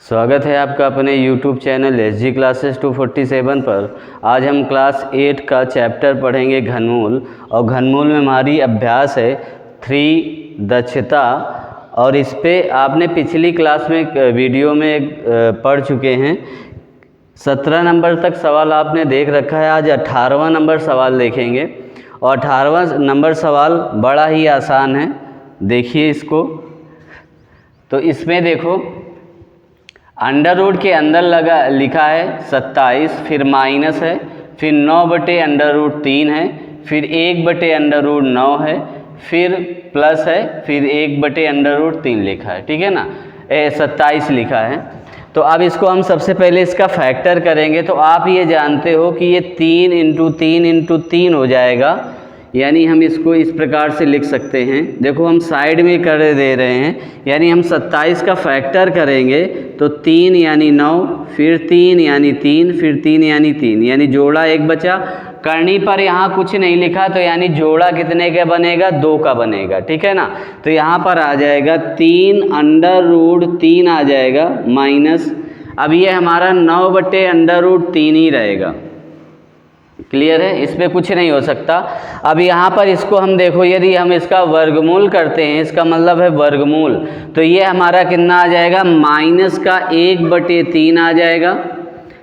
स्वागत है आपका अपने YouTube चैनल SG क्लासेस 247 पर। आज हम क्लास 8 का चैप्टर पढ़ेंगे घनमूल, और घनमूल में हमारी अभ्यास है 3 दक्षता। और इस पे आपने पिछली क्लास में वीडियो में पढ़ चुके हैं। 17 नंबर तक सवाल आपने देख रखा है। आज 18वां नंबर सवाल देखेंगे, और 18वां नंबर सवाल बड़ा ही आसान है। देखिए इसको, तो इसमें देखो अंडर रूट के अंदर लिखा है 27, फिर माइनस है, फिर 9/√3 है, फिर 1/√9 है, फिर प्लस है, फिर 1/√3 लिखा है। ठीक है ना, 27 लिखा है। तो अब इसको हम सबसे पहले इसका फैक्टर करेंगे। तो आप ये जानते हो कि ये 3 × 3 × 3 हो जाएगा, यानी हम इसको इस प्रकार से लिख सकते हैं। देखो हम साइड में कर दे रहे हैं, यानी हम 27 का फैक्टर करेंगे तो 3 यानी 9, फिर 3 यानी 3, फिर 3 यानी 3, यानी जोड़ा 1 बचा। करनी पर यहाँ कुछ नहीं लिखा, तो यानी जोड़ा कितने का बनेगा? 2 का बनेगा। ठीक है ना, तो यहाँ पर आ जाएगा 3√3 आ जाएगा माइनस। अब ये हमारा 9/√3 ही रहेगा। क्लियर है, इस पर कुछ नहीं हो सकता। अब यहाँ पर इसको हम देखो, यदि हम इसका वर्गमूल करते हैं, इसका मतलब है वर्गमूल, तो ये हमारा कितना आ जाएगा? -1/3 आ जाएगा।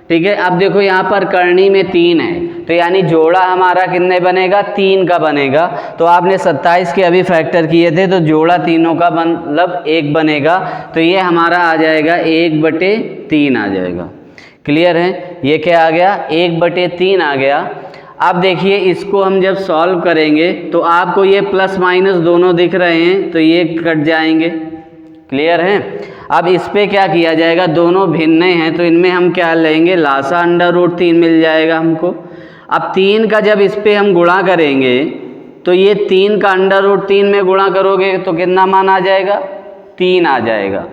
ठीक है, अब देखो यहाँ पर करनी में 3 है, तो यानी जोड़ा हमारा कितने बनेगा? 3 का बनेगा। तो आपने 27 के अभी फैक्टर किए थे, तो जोड़ा तीनों का मतलब 1 बनेगा। तो ये हमारा आ जाएगा 1/3 आ जाएगा। क्लियर है, ये क्या आ गया? 1/3 आ गया। अब देखिए इसको हम जब सॉल्व करेंगे तो आपको ये प्लस माइनस दोनों दिख रहे हैं, तो ये कट जाएंगे। क्लियर है, अब इस पे क्या किया जाएगा? दोनों भिन्न हैं, तो इनमें हम क्या लेंगे? लासा √3 मिल जाएगा हमको। अब 3 का जब इस पे हम गुणा करेंगे, तो ये 3 का √3 में गुणा करोगे तो कितना मान आ जाएगा? 3 आ जाएगा।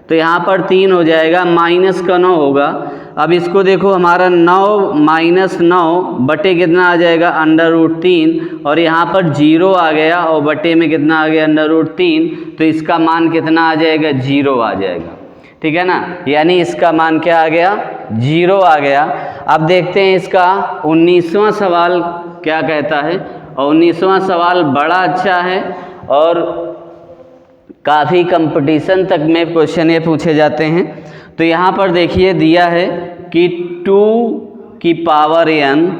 तो यहाँ पर 3 हो जाएगा, माइनस का 9 होगा। अब इसको देखो, हमारा 9 - 9 बटे कितना आ जाएगा? √3, और यहाँ पर 0 आ गया, और बटे में कितना आ गया? √3। तो इसका मान कितना आ जाएगा? 0 आ जाएगा। ठीक है ना, यानी इसका मान क्या आ गया? 0 आ गया। अब देखते हैं इसका 19वां सवाल क्या कहता है। और 19वां सवाल बड़ा अच्छा है, और काफ़ी कंपटीशन तक में क्वेश्चन ये पूछे जाते हैं। तो यहाँ पर देखिए दिया है कि 2n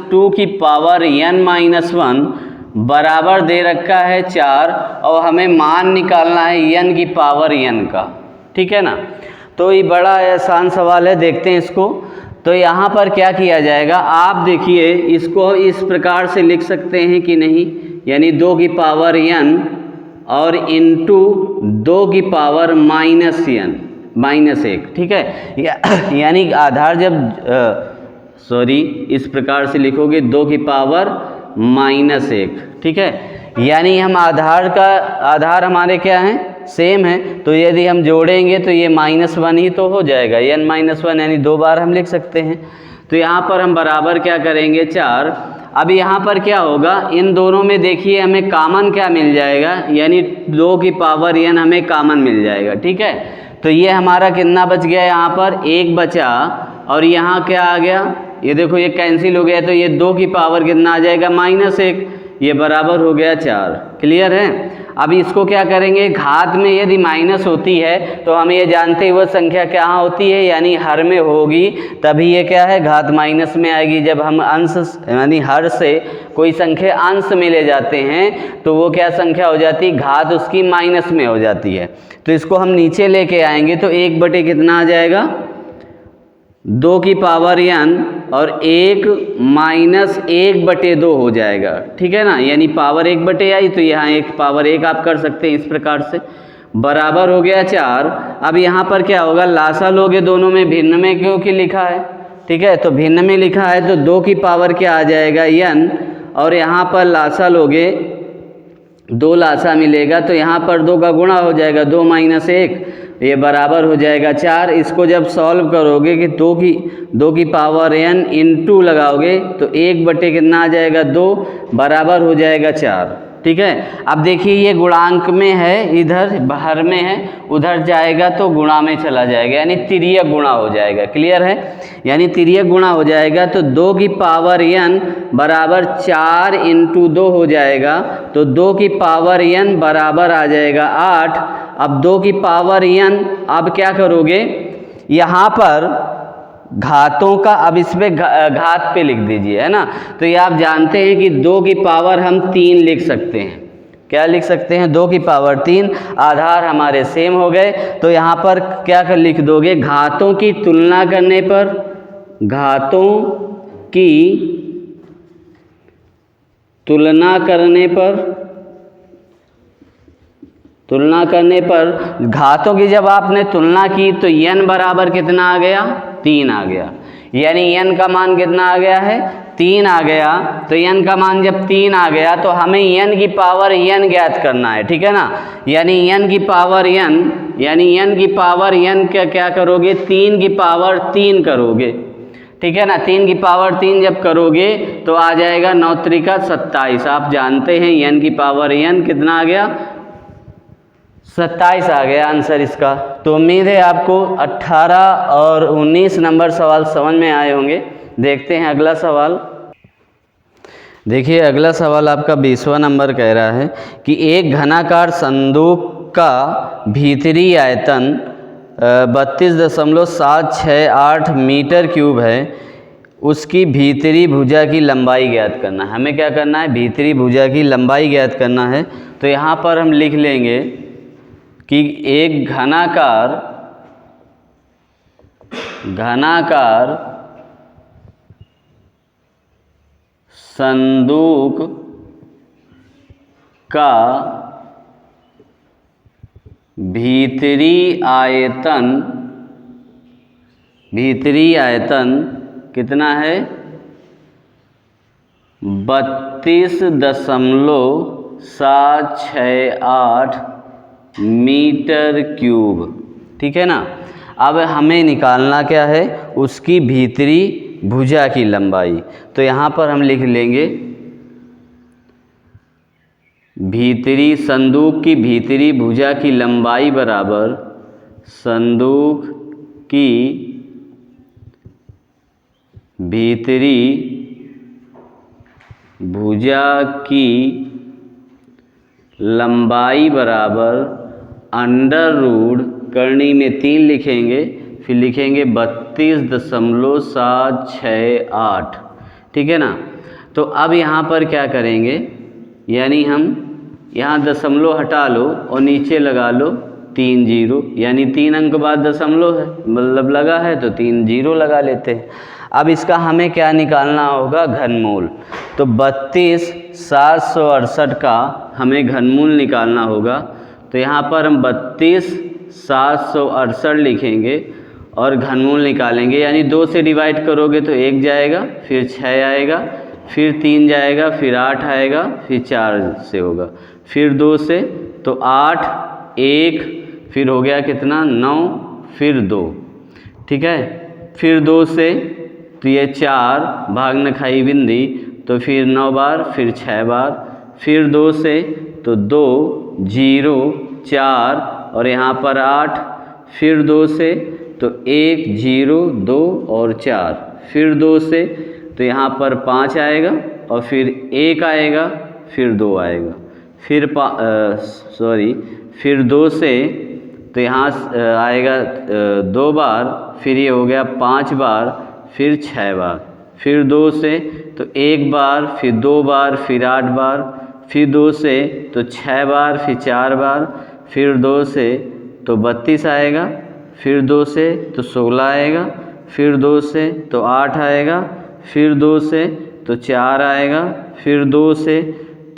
- 2n-1 बराबर दे रखा है 4, और हमें मान निकालना है n का। ठीक है ना, तो ये बड़ा आसान सवाल है, देखते हैं इसको। तो यहाँ पर क्या किया जाएगा? आप देखिए इसको इस प्रकार से लिख सकते हैं कि नहीं, यानी 2n और इंटू 2n-1। ठीक है, यानी आधार जब इस प्रकार से लिखोगे 2n-1। ठीक है, यानी हम आधार हमारे क्या हैं? सेम है। तो यदि हम जोड़ेंगे तो ये -1 ही तो हो जाएगा, n-1, यानी 2 बार हम लिख सकते हैं। तो यहाँ पर हम बराबर क्या करेंगे? 4। अब यहाँ पर क्या होगा? इन दोनों में देखिए हमें कॉमन क्या मिल जाएगा, यानी 2n हमें कॉमन मिल जाएगा। ठीक है, तो ये हमारा कितना बच गया? यहाँ पर 1 बचा, और यहाँ क्या आ गया? ये देखो ये कैंसिल हो गया, तो ये 2 कितना आ जाएगा? -1। ये बराबर हो गया 4। क्लियर है, अब इसको क्या करेंगे? घात में यदि माइनस होती है तो हम ये जानते हैं वह संख्या क्या होती है, यानी हर में होगी, तभी ये क्या है? घात माइनस में आएगी। जब हम अंश यानी हर से कोई संख्या अंश में ले जाते हैं तो वो क्या संख्या हो जाती है? घात उसकी माइनस में हो जाती है। तो इसको हम नीचे लेके आएंगे, तो 1 बटे कितना आ जाएगा? 2n, और 1 - 1/2 हो जाएगा। ठीक है ना, यानी पावर 1 बटे आई, तो यहाँ 1 पावर 1 आप कर सकते हैं इस प्रकार से। बराबर हो गया 4। अब यहाँ पर क्या होगा? लासा लोगे दोनों में, भिन्न में क्योंकि लिखा है। ठीक है, तो भिन्न में लिखा है तो 2 क्या आ जाएगा? n, और यहाँ पर लासा लोगे 2 लासा मिलेगा, तो यहाँ पर 2 का गुणा हो जाएगा, 2 - 1, ये बराबर हो जाएगा 4। इसको जब सॉल्व करोगे कि 2n इंटू लगाओगे, तो 1 बटे कितना आ जाएगा? 2, बराबर हो जाएगा 4। ठीक है। अब देखिए ये गुणांक में है, इधर बाहर में है, उधर जाएगा तो गुणा में चला जाएगा, यानी तिर्यक गुणा हो जाएगा। क्लियर है, यानी तिर्यक गुणा हो जाएगा तो 2 की पावर n बराबर 4 × 2 हो जाएगा, तो 2 की पावर n बराबर आ जाएगा 8। अब 2 की पावर n, अब क्या करोगे यहाँ पर घातों का, अब इसमें घात पे लिख दीजिए, है ना। तो ये आप जानते हैं कि 2 की पावर हम 3 लिख सकते हैं। क्या लिख सकते हैं? 2 की पावर 3। आधार हमारे सेम हो गए, तो यहाँ पर क्या कर लिख दोगे, घातों की तुलना करने पर, घातों की तुलना करने पर घातों की जब आपने तुलना की तो n बराबर कितना आ गया? 3 आ गया, यानी n का मान कितना आ गया है? 3 आ गया। तो n का मान जब 3 आ गया तो हमें n की पावर n ज्ञात करना है, ठीक है ना। यानी n की पावर n क्या करोगे? 3 की पावर 3 करोगे, ठीक है ना। 3 की पावर 3 जब करोगे तो आ जाएगा 9 त्रिका 27। आप जानते हैं n की पावर n कितना आ गया? 27 आ गया आंसर इसका। तो उम्मीद है आपको 18 और 19 नंबर सवाल समझ में आए होंगे। देखते हैं अगला सवाल। देखिए अगला सवाल आपका 20वां नंबर कह रहा है कि एक घनाकार संदूक का भीतरी आयतन 32.768 मीटर क्यूब है, उसकी भीतरी भुजा की लंबाई ज्ञात करना है। हमें क्या करना है? भीतरी भुजा की लंबाई ज्ञात करना है। तो यहाँ पर हम लिख लेंगे कि एक घनाकार संदूक का भीतरी आयतन कितना है? 32.768 मीटर क्यूब, ठीक है ना। अब हमें निकालना क्या है? उसकी भीतरी भुजा की लंबाई। तो यहाँ पर हम लिख लेंगे संदूक की भीतरी भुजा की लंबाई बराबर संदूक की भीतरी भुजा की लंबाई बराबर अंडर रूट, करनी में 3 लिखेंगे, फिर लिखेंगे 32.768, ठीक है ना। तो अब यहाँ पर क्या करेंगे, यानी हम यहाँ दशमलव हटा लो और नीचे लगा लो 3 जीरो, यानी 3 अंक बाद दशमलव है, मतलब लगा है तो 3 जीरो लगा लेते हैं। अब इसका हमें क्या निकालना होगा? घनमूल। तो 32,768 का हमें घनमूल निकालना होगा। तो यहाँ पर हम 32,768 लिखेंगे और घनमूल निकालेंगे, यानी 2 से डिवाइड करोगे तो 1 जाएगा, फिर 6 आएगा, फिर 3 जाएगा, फिर 8 आएगा, फिर 4 से होगा, फिर 2 से तो 8, 1, फिर हो गया कितना? 9, फिर 2, ठीक है। फिर 2 से तो ये 4 भाग न खाई बिंदी, तो फिर 9 बार, फिर 6 बार, फिर 2 से तो 2, 0, 4 और यहाँ पर 8, फिर 2 से तो 1, 0, 2 और 4, फिर 2 से तो यहाँ पर 5 आएगा और फिर 1 आएगा, फिर 2 आएगा, फिर 2 से तो यहाँ आएगा 2 बार, फिर ये हो गया 5 बार, फिर 6 बार, फिर 2 से तो 1 बार, फिर 2 बार, फिर 8 बार, फिर 2 से तो 6 बार, फिर 4 बार, फिर 2 से तो 32 आएगा, फिर 2 से तो 16 आएगा, फिर 2 से तो 8 आएगा, फिर 2 से तो 4 आएगा, फिर 2 से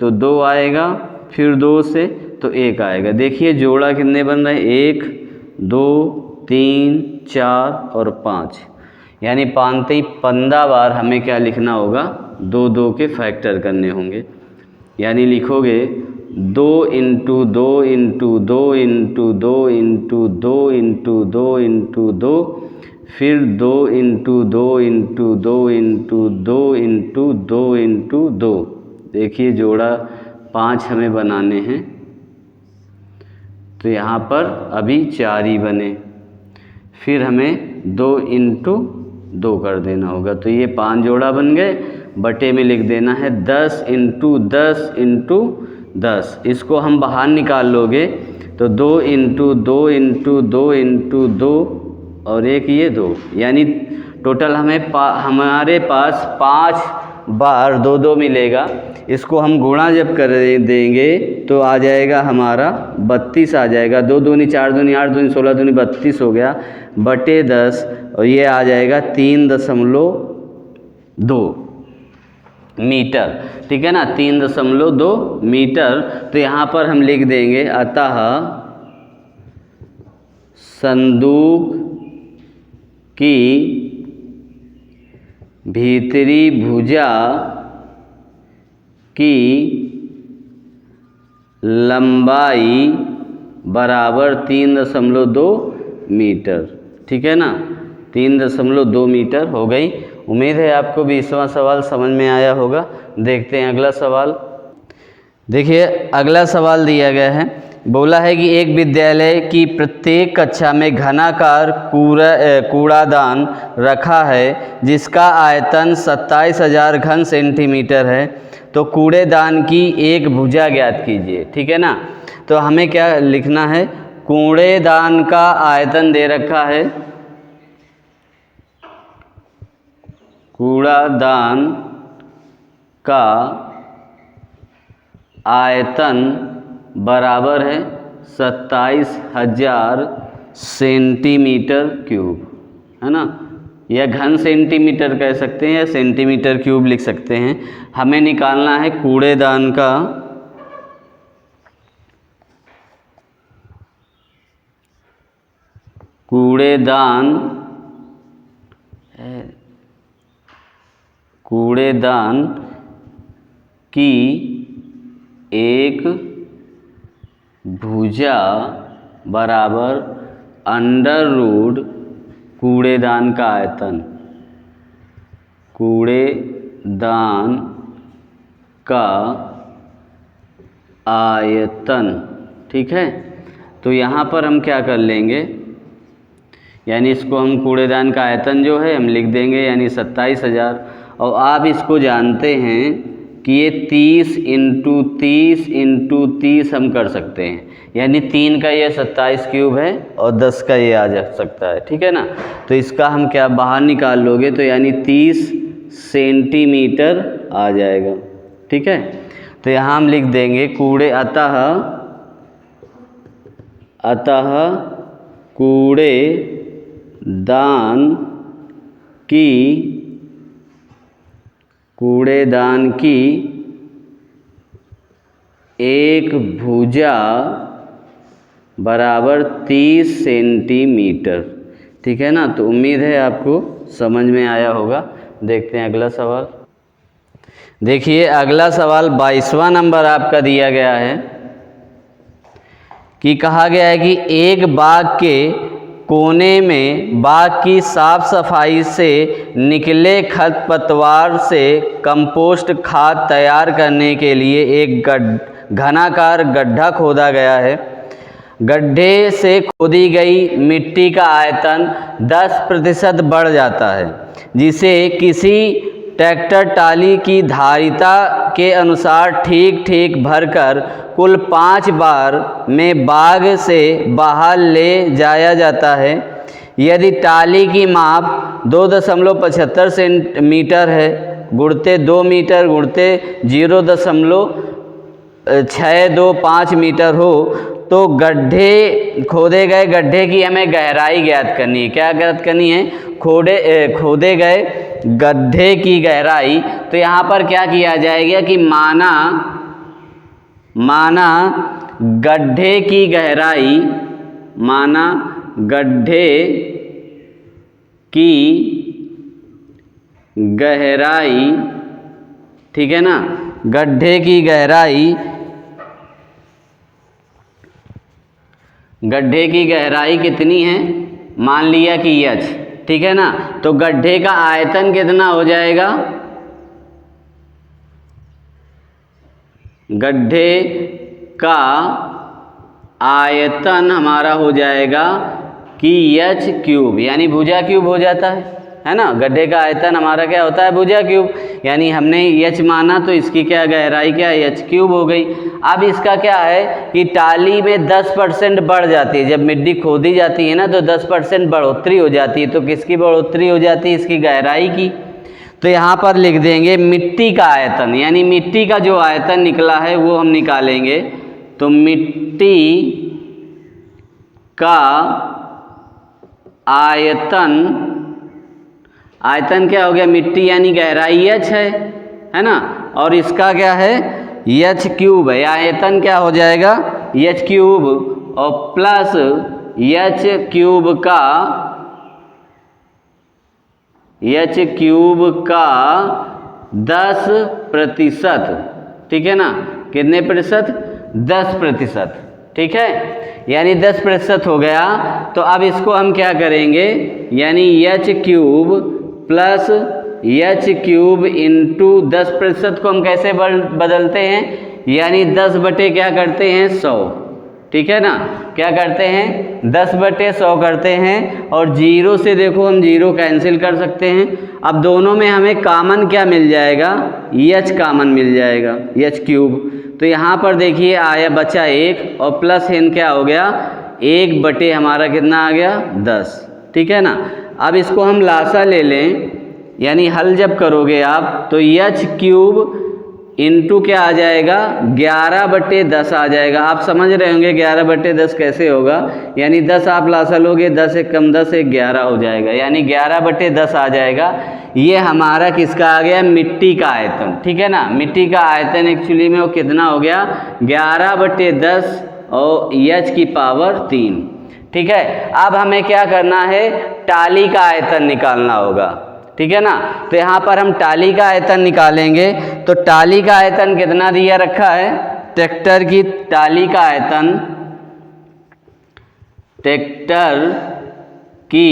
तो 2 आएगा, फिर 2 से तो 1 आएगा। देखिए जोड़ा कितने बन रहे हैं? 1, 2, 3, 4 और 5, यानी 15 बार हमें क्या लिखना होगा? 2 2 के फैक्टर करने होंगे, यानी लिखोगे 2 × 2 × 2 × 2 × 2 × 2 × 2, फिर 2 × 2 × 2 × 2 × 2 × 2। देखिए जोड़ा 5 हमें बनाने हैं, तो यहाँ पर अभी 4 ही बने, फिर हमें 2 इंटू 2 कर देना होगा, तो ये 5 जोड़ा बन गए। बटे में लिख देना है 10 इंटू 10 इंटू 10। इसको हम बाहर निकाल लोगे तो 2 इंटू 2 इंटू 2 इंटू 2 और एक ये 2, यानी टोटल हमारे पास 5 बार 2 2 मिलेगा। इसको हम गुणा जब कर देंगे तो आ जाएगा हमारा 32 आ जाएगा। 2 दूनी 4 दूनी 8 दूनी 16 दूनी 32 हो गया बटे 10, और ये आ जाएगा 3.2 मीटर। ठीक है ना, 3.2 मीटर। तो यहाँ पर हम लिख देंगे अतः संदूक की भीतरी भुजा की लंबाई बराबर 3.2 मीटर। ठीक है ना, 3.2 मीटर हो गई। उम्मीद है आपको 20वां सवाल समझ में आया होगा। देखते हैं अगला सवाल। देखिए अगला सवाल दिया गया है, बोला है कि एक विद्यालय की प्रत्येक कक्षा में घनाकार कूड़ादान रखा है जिसका आयतन 27,000 घन सेंटीमीटर है, तो कूड़ेदान की एक भुजा ज्ञात कीजिए। ठीक है ना, तो हमें क्या लिखना है, कूड़ेदान का आयतन दे रखा है, कूड़ादान का आयतन बराबर है 27,000 सेंटीमीटर क्यूब, है ना, या घन सेंटीमीटर कह सकते हैं या सेंटीमीटर क्यूब लिख सकते हैं। हमें निकालना है कूड़ेदान का कूड़ेदान की एक भुजा बराबर अंडर रूट कूड़ेदान का आयतन, कूड़ेदान का आयतन। ठीक है, तो यहाँ पर हम क्या कर लेंगे, यानी इसको हम कूड़ेदान का आयतन जो है हम लिख देंगे, यानी 27,000। और आप इसको जानते हैं कि ये 30 इंटू 30 इंटू 30 हम कर सकते हैं, यानी 3 का ये 27 क्यूब है और 10 का ये आ जा सकता है। ठीक है ना, तो इसका हम क्या बाहर निकाल लोगे तो यानी 30 सेंटीमीटर आ जाएगा। ठीक है, तो यहाँ हम लिख देंगे अतः कूड़ेदान की एक भुजा बराबर 30 सेंटीमीटर। ठीक है ना, तो उम्मीद है आपको समझ में आया होगा। देखते हैं अगला सवाल। देखिए अगला सवाल 22वां नंबर आपका दिया गया है कि कहा गया है कि एक बाग के कोने में बाग की साफ सफाई से निकले खरपतवार से कंपोस्ट खाद तैयार करने के लिए एक घनाकार गड्ढा खोदा गया है। गड्ढे से खोदी गई मिट्टी का आयतन 10% बढ़ जाता है, जिसे किसी ट्रैक्टर टाली की धारिता के अनुसार ठीक ठीक भरकर कुल 5 बार में बाग से बाहर ले जाया जाता है। यदि टाली की माप 2.75 सेंटीमीटर है, गुणते 2 मीटर गुणते 0.625 मीटर हो, तो खोदे गए गड्ढे की हमें गहराई ज्ञात करनी है। क्या ज्ञात करनी है, खोदे गए गड्ढे की गहराई। तो यहाँ पर क्या किया जाएगा कि माना गड्ढे की गहराई, ठीक है ना, गड्ढे की गहराई कितनी है, मान लिया कि h, ठीक है ना, तो गड्ढे का आयतन कितना हो जाएगा, गड्ढे का आयतन हमारा हो जाएगा कि एच क्यूब, यानी भुजा क्यूब हो जाता है ना। गड्ढे का आयतन हमारा क्या होता है, भुजा क्यूब, यानी हमने एच माना तो इसकी क्या गहराई क्या एच क्यूब हो गई। अब इसका क्या है कि टाली में 10% बढ़ जाती है, जब मिट्टी खोदी जाती है ना तो 10% बढ़ोतरी हो जाती है। तो किसकी बढ़ोतरी हो जाती है, इसकी गहराई की। तो यहाँ पर लिख देंगे मिट्टी का आयतन, यानी मिट्टी का जो आयतन निकला है वो हम निकालेंगे। तो मिट्टी का आयतन क्या हो गया, मिट्टी यानी गहराई एच है ना, और इसका क्या है एच क्यूब है। आयतन क्या हो जाएगा एच क्यूब, और प्लस एच क्यूब का 10%, ठीक है ना। कितने प्रतिशत, 10%, ठीक है, यानी 10% हो गया। तो अब इसको हम क्या करेंगे, यानी H cube plus H cube into 10% को हम कैसे बदलते हैं, यानी 10 बटे क्या करते हैं 100, ठीक है ना। क्या करते हैं 10 बटे 100 करते हैं, और जीरो से देखो हम जीरो कैंसिल कर सकते हैं। अब दोनों में हमें कॉमन क्या मिल जाएगा, एच कॉमन मिल जाएगा, एच क्यूब। तो यहाँ पर देखिए आया बचा 1, और प्लस एन क्या हो गया 1 बटे हमारा कितना आ गया 10, ठीक है ना। अब इसको हम लासा ले लें, यानी हल जब करोगे आप तो एच क्यूब इंटू क्या आ जाएगा 11 बटे 10 आ जाएगा। आप समझ रहे होंगे 11 बटे 10 कैसे होगा, यानी 10 आप लासा लोगे, 10 एक कम 10 एक 11 हो जाएगा, यानी 11 बटे 10 आ जाएगा। ये हमारा किसका आ गया, मिट्टी का आयतन, ठीक है ना। मिट्टी का आयतन एक्चुअली में वो कितना हो गया 11 बटे 10 और एच की पावर 3, ठीक है। अब हमें क्या करना है, टाली का आयतन निकालना होगा, ठीक है ना। तो यहाँ पर हम टाली का आयतन निकालेंगे। तो टाली का आयतन कितना दिया रखा है, ट्रैक्टर की टाली का आयतन, ट्रैक्टर की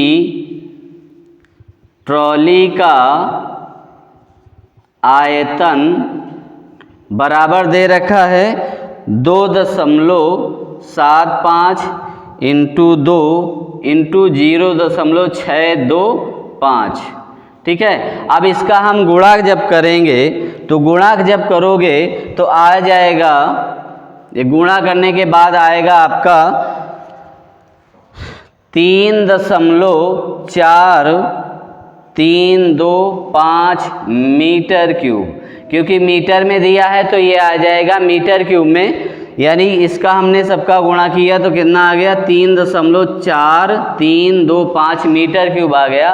ट्रॉली का आयतन बराबर दे रखा है 2.75 इंटू 2 इंटू 0.625, ठीक है। अब इसका हम गुणा जब करेंगे तो गुणा जब करोगे तो आ जाएगा, ये गुणा करने के बाद आएगा आपका 3.4325 मीटर क्यूब, क्योंकि मीटर में दिया है तो ये आ जाएगा मीटर क्यूब में, यानी इसका हमने सबका गुणा किया तो कितना आ गया 3.4325 मीटर क्यूब आ गया।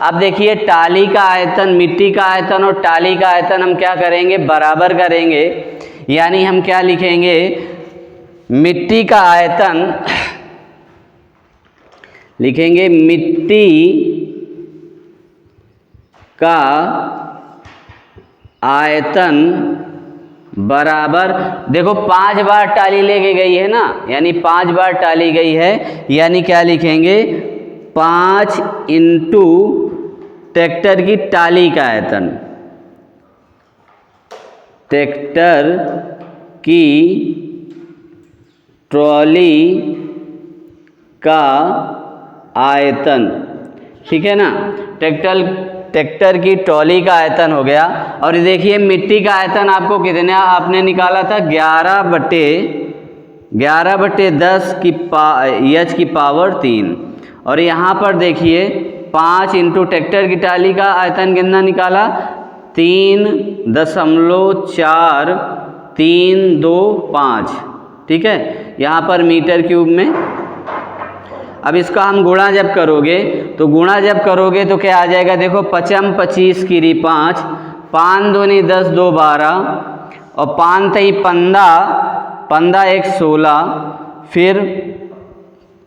अब देखिए टाली का आयतन, मिट्टी का आयतन और टाली का आयतन हम क्या करेंगे, बराबर करेंगे, यानी हम क्या लिखेंगे, मिट्टी का आयतन लिखेंगे, मिट्टी का आयतन बराबर, देखो 5 बार टाली लेके गई है ना, यानी 5 बार टाली गई है, यानी क्या लिखेंगे 5 इंटू ट्रैक्टर की टाली का आयतन, ट्रैक्टर की ट्रॉली का आयतन, ठीक है ना। ट्रैक्टर की ट्रॉली का आयतन हो गया। और देखिए मिट्टी का आयतन आपको कितना आपने निकाला था 11 बटे 10 की एच की पावर 3, और यहाँ पर देखिए 5 इंटू ट्रैक्टर की टाली का आयतन कितना निकाला 3.4325, ठीक है, यहाँ पर मीटर क्यूब में। अब इसका हम गुणा जब करोगे तो क्या आ जाएगा, देखो 5 25 की 5, 5 दूनी 10 2 12, और 5 3 15 1 16, फिर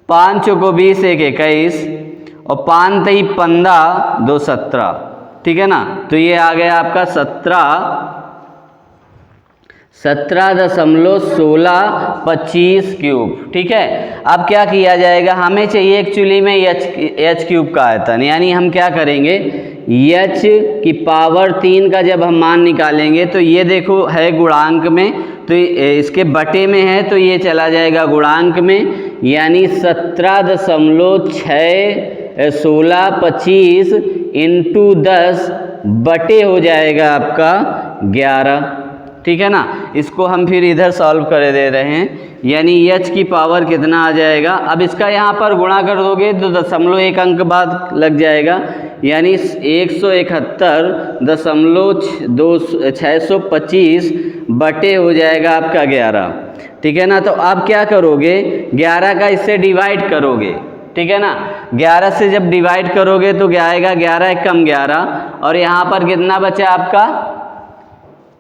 5 चौको 20 1 21, और 5 3 15 2 17, ठीक है ना। तो ये आ गया आपका 17.1625 क्यूब, ठीक है। अब क्या किया जाएगा, हमें चाहिए एक्चुअली में एच क्यूब का आयतन, यानी हम क्या करेंगे h की पावर 3 का जब हम मान निकालेंगे तो ये देखो है गुणांक में, तो इसके बटे में है तो ये चला जाएगा गुणांक में, यानी 17.1625 इंटू 10 बटे हो जाएगा आपका 11। ठीक है ना, इसको हम फिर इधर सॉल्व कर दे रहे हैं, यानी h की पावर कितना आ जाएगा। अब इसका यहाँ पर गुणा कर दोगे तो 0.1 अंक बाद लग जाएगा, यानी 171.625 बटे हो जाएगा आपका 11। ठीक है ना, तो अब क्या करोगे, 11 का इससे डिवाइड करोगे। ठीक है ना, 11 से जब डिवाइड करोगे तो क्या आएगा, 11 एकम 11, और यहाँ पर कितना बचा आपका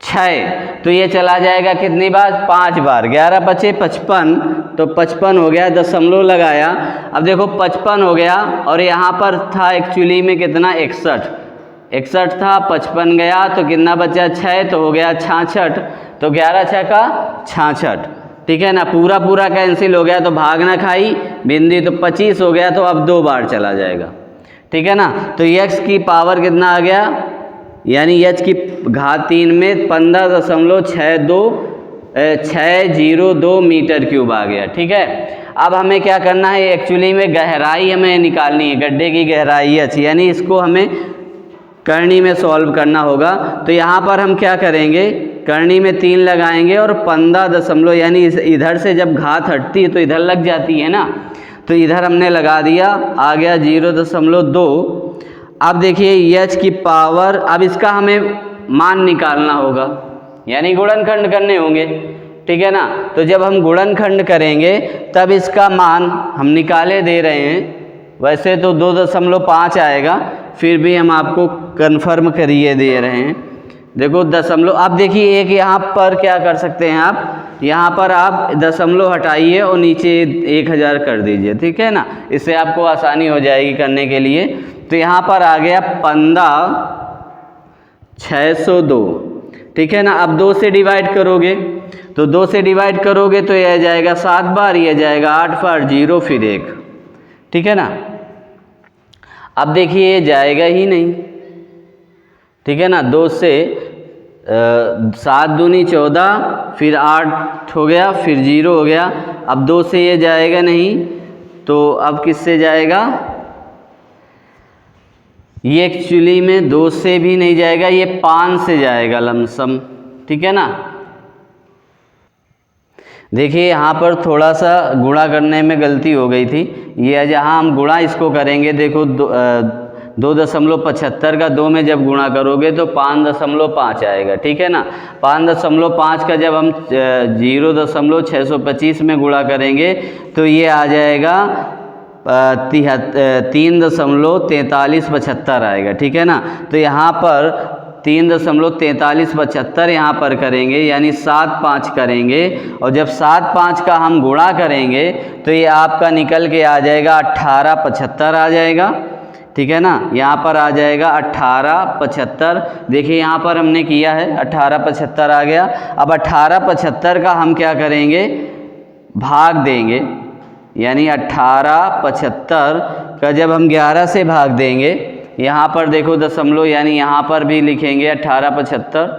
6, तो ये चला जाएगा कितनी बार, 5 बार। 11 बचे 55, तो 55 हो गया, दशमलव लगाया। अब देखो 55 हो गया, और यहाँ पर था एक्चुअली में कितना 61 था, 55 गया तो कितना बचा 6, तो हो गया 66, तो 11 6 का 66। ठीक है ना, पूरा पूरा कैंसिल हो गया तो भाग ना खाई बिंदी, तो 25 हो गया, तो अब 2 बार चला जाएगा। ठीक है ना, तो x की पावर कितना आ गया, यानी h की घात 3 में 15.602 मीटर क्यूब आ गया। ठीक है, अब हमें क्या करना है, एक्चुअली में गहराई हमें निकालनी है, गड्ढे की गहराई h, यानी इसको हमें करनी में सॉल्व करना होगा। तो यहाँ पर हम क्या करेंगे, करनी में 3 लगाएंगे और 15 यानी इधर से जब घात हटती है तो इधर लग जाती है ना, तो इधर हमने लगा दिया, आ गया 0.2। अब देखिए h की पावर, अब इसका हमें मान निकालना होगा, यानी गुणनखंड करने होंगे। ठीक है ना, तो जब हम गुणनखंड करेंगे तब इसका मान हम निकाले दे रहे हैं, वैसे तो 2.5 आएगा, फिर भी हम आपको कंफर्म करिए दे रहे हैं। देखो दशमलव, अब देखिए एक यहाँ पर क्या कर सकते हैं आप, यहाँ पर आप दशमलव हटाइए और नीचे 1000 कर दीजिए। ठीक है ना, इससे आपको आसानी हो जाएगी करने के लिए। तो यहाँ पर आ गया 15,602। ठीक है ना, अब 2 से डिवाइड करोगे, तो 2 से डिवाइड करोगे तो यह जाएगा 7 बार, यह जाएगा 8 बार, 0 फिर 1। ठीक है ना, अब देखिए ये जाएगा ही नहीं। ठीक है ना, 2 से 7 दूनी 14, फिर 8 हो गया, फिर 0 हो गया। अब 2 से ये जाएगा नहीं, तो अब किससे जाएगा, ये एक्चुअली में 2 से भी नहीं जाएगा, ये 5 से जाएगा लमसम। ठीक है ना, देखिए यहाँ पर थोड़ा सा गुणा करने में गलती हो गई थी, ये जहाँ हम गुणा इसको करेंगे, देखो 2.75 का 2 में जब गुणा करोगे तो 5.5 आएगा। ठीक है ना, 5.5 का जब हम 0.625 में गुणा करेंगे तो ये आ जाएगा 3.4375 आएगा। ठीक है ना, तो यहाँ पर 3.4375 यहाँ पर करेंगे, यानी 7 5 करेंगे, और जब 7 5 का हम गुणा करेंगे तो ये आपका निकल के आ जाएगा 1875 आ जाएगा। ठीक है ना, यहाँ पर आ जाएगा 1875। देखिए यहाँ पर हमने किया है 1875 आ गया। अब 1875 का हम क्या करेंगे, भाग देंगे, यानी 1875 का जब हम 11 से भाग देंगे, यहाँ पर देखो दशमलव, यानी यहाँ पर भी लिखेंगे 1875,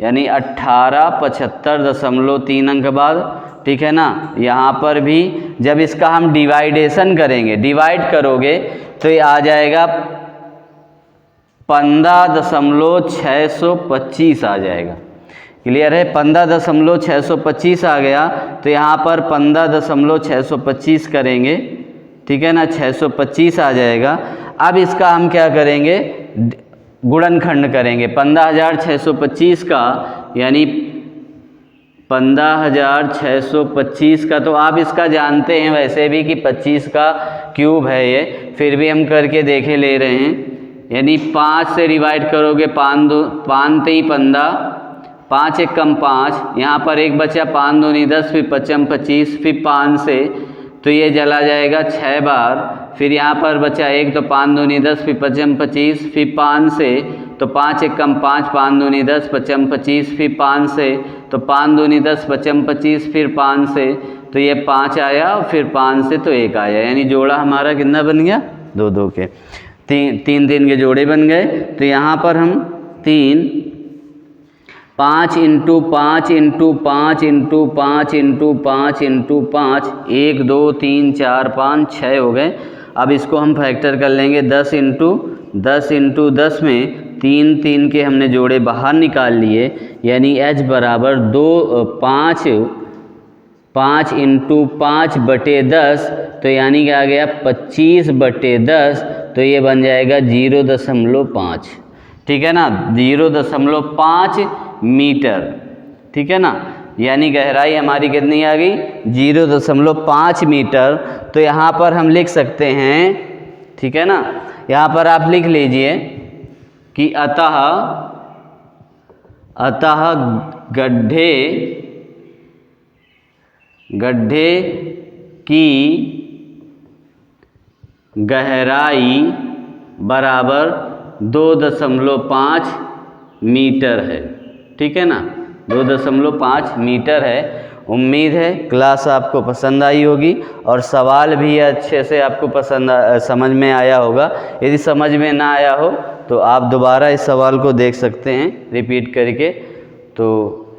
यानी 1875.3 अंक बाद। ठीक है ना, यहाँ पर भी जब इसका हम डिवाइडेशन करेंगे, डिवाइड करोगे तो ये आ जाएगा 15.625 आ जाएगा। क्लियर है, 15.625 आ गया, तो यहाँ पर 15.625 करेंगे। ठीक है ना, 625 आ जाएगा। अब इसका हम क्या करेंगे, गुणनखंड करेंगे 15,625 का, यानी 15,625 का, तो आप इसका जानते हैं वैसे भी कि 25 का क्यूब है ये, फिर भी हम करके देखे ले रहे हैं। यानी 5 से डिवाइड करोगे, 5 3 15, 5 1 कम 5, यहाँ पर 1 बचा, 5 दूनी 10, फिर 55 25, फिर 5 से तो ये चला जाएगा 6 बार, फिर यहाँ पर बचा 1, तो 5 दूनी 10, फिर 55 25, फिर 5 से तो 5 1 कम 5, 5 दूनी 10, 55 25, फिर 5 से तो 5 दूनी 10, 55 25, फिर 5 से तो ये 5 आया, फिर 5 से तो 1 आया, यानी जोड़ा हमारा कितना बन गया, 2 2 के। तीन के जोड़े बन गए। तो यहाँ पर हम 5 into 5 into 5 into 5 into 5 into 5 1 2 3 4 5 6 हो गए। अब इसको हम फैक्टर कर लेंगे 10 इंटू 10 में 3 के हमने जोड़े बाहर निकाल लिए, यानी h बराबर 5 इंटू 5 बटे 10, तो यानी कि आ गया 25 बटे 10, तो ये बन जाएगा 0.5, ठीक है ना, 0.5 मीटर, ठीक है ना। यानी गहराई हमारी कितनी आ गई 0.5 मीटर। तो यहाँ पर हम लिख सकते हैं, ठीक है ना, यहाँ पर आप लिख लीजिए कि अतः गड्ढे की गहराई बराबर 2.5 मीटर है, ठीक है ना, 2.5 मीटर है। उम्मीद है क्लास आपको पसंद आई होगी और सवाल भी अच्छे से आपको समझ में आया होगा। यदि समझ में ना आया हो तो आप दोबारा इस सवाल को देख सकते हैं रिपीट करके। तो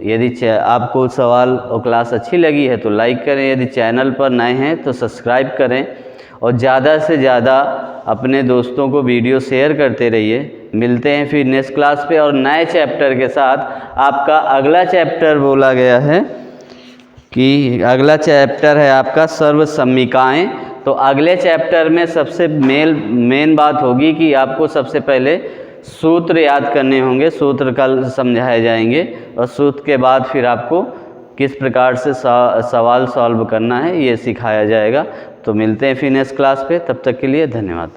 यदि आपको सवाल और क्लास अच्छी लगी है तो लाइक करें, यदि चैनल पर नए हैं तो सब्सक्राइब करें और ज़्यादा से ज़्यादा अपने दोस्तों को वीडियो शेयर करते रहिए। मिलते हैं फिर नेक्स्ट क्लास पे और नए चैप्टर के साथ। आपका अगला चैप्टर बोला गया है कि अगला चैप्टर है आपका सर्वसम्मिकाएँ। तो अगले चैप्टर में सबसे मेन बात होगी कि आपको सबसे पहले सूत्र याद करने होंगे, सूत्र कल समझाए जाएंगे और सूत्र के बाद फिर आपको किस प्रकार से सवाल सॉल्व करना है ये सिखाया जाएगा। तो मिलते हैं फिर नेक्स्ट क्लास पे, तब तक के लिए धन्यवाद।